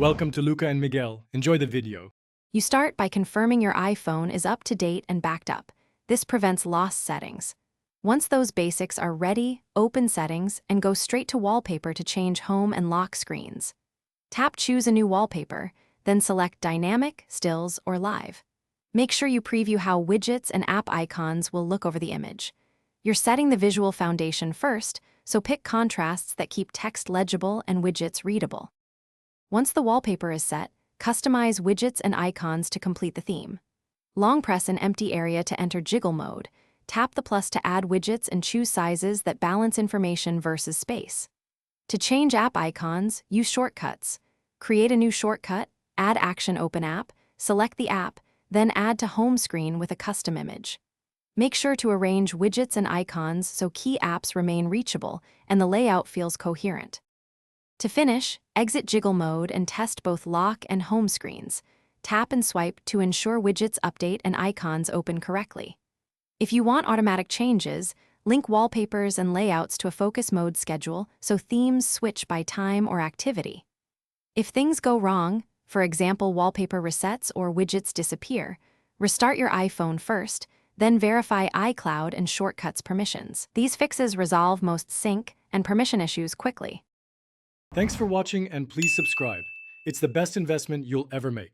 Welcome to Luca and Miguel. Enjoy the video. You start by confirming your iPhone is up to date and backed up. This prevents lost settings. Once those basics are ready, open Settings and go straight to Wallpaper to change home and lock screens. Tap Choose a new wallpaper, then select Dynamic, Stills, or Live. Make sure you preview how widgets and app icons will look over the image. You're setting the visual foundation first, so pick contrasts that keep text legible and widgets readable. Once the wallpaper is set, customize widgets and icons to complete the theme. Long press an empty area to enter jiggle mode. Tap the plus to add widgets and choose sizes that balance information versus space. To change app icons, use shortcuts. Create a new shortcut, add Action Open App, select the app, then add to home screen with a custom image. Make sure to arrange widgets and icons so key apps remain reachable and the layout feels coherent. To finish, exit jiggle mode and test both lock and home screens. Tap and swipe to ensure widgets update and icons open correctly. If you want automatic changes, link wallpapers and layouts to a focus mode schedule so themes switch by time or activity. If things go wrong, for example wallpaper resets or widgets disappear, restart your iPhone first, then verify iCloud and shortcuts permissions. These fixes resolve most sync and permission issues quickly. Thanks for watching and please subscribe. It's the best investment you'll ever make.